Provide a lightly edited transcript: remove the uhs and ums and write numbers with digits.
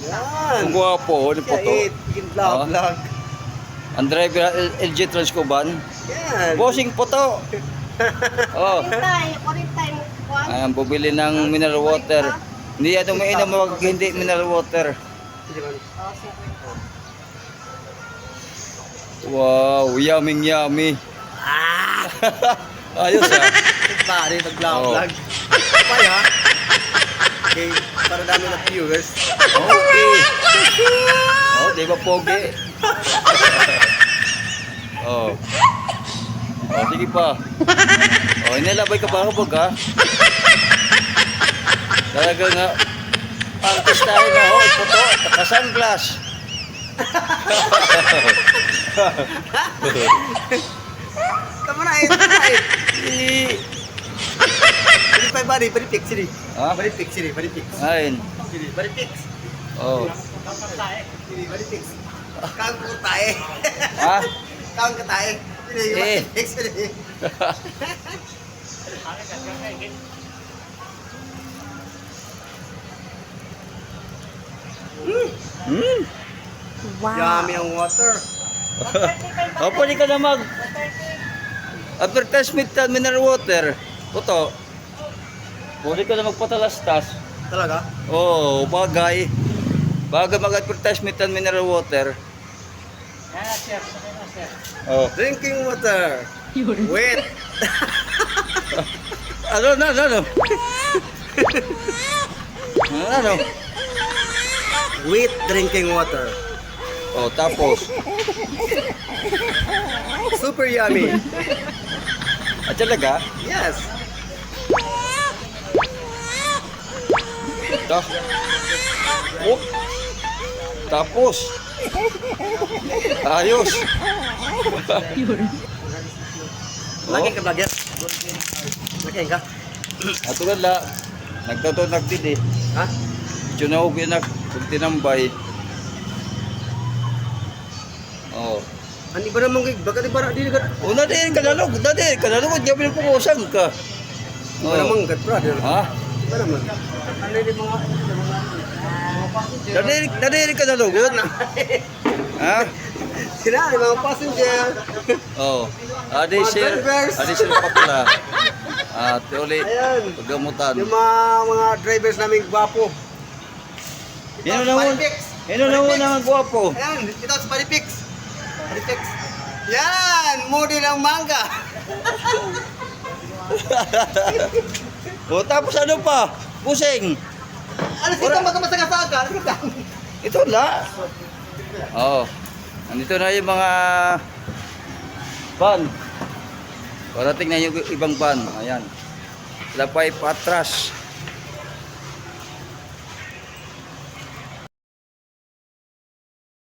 Yan. Ang gwapo, ni Siya puto. vlog, vlog. Ang driver LG Transcoban. Yan. Bossing puto. Oh. Ayan, bubili ng mineral water. Hindi yan umiinom wag hindi mineral water. Wow, yummy yummy. Ah! Ayos ah. Pare, nag-vlog, Oh. vlog. Kapay ha? Okay, para dami na viewers. Okay. Oh, di ba pogi? Oh. Oh, sige pa. Oh, inilabay ka pa kapag ha? Talaga nga. Artistahin na ho, puto, naka-sunglass. Tama na eh, tama na eh. Pwede pa bari, pwede fix ini. Ha? Pwede fix ini, pwede fix. Ayun. Sini, pwede fix. Oh. Sini, pwede fix. Kang ko tae. Ha? Kang ka tae. Sini, Eh. pwede fix ini. Hmm. Yummy ang water. Oh, pwede ka na mag advertisement ng mineral water. Puto. Pwede ka na magpatalastas. Talaga? Oo, bagay. Bagay mag-advertisement ng mineral water. Oh. Drinking water. Wet. Ano? Ano? Wet drinking water. Oh, tapos. Super yummy. At talaga? Yes. Ito. Oh. Tapos. Ayos. Lagi ka vlogger. Lagi ka. Ato nga la. Nagtatunag din eh. Ha? Tsunawag yun na. Kung tinambay. Oh. Ani ba naman kay baka di bara di ka. O nadir ka lalog. Nadir ka lalog. Gabi ng pumusang ka. Ba naman kat brother. Ha? Ba naman. Ano di mga Nadir ka lalog. Ha? sila di mga passenger. Oh. Adi sir. drivers. Adi sir patula. Tuli. Ayan. Pagamutan. Yung mga drivers namin gwapo. Yan na mo. Yan na mo na gwapo. Ayan, ito sa Paripix. Paripix. Yan, model ng manga. O tapos ano pa? Pusing. Ano sito matamasaga-saga? Ano ka? Ito la. Oh. Nandito na yung mga van. Para tingnan yung ibang van. Ayan. Sila pa patras.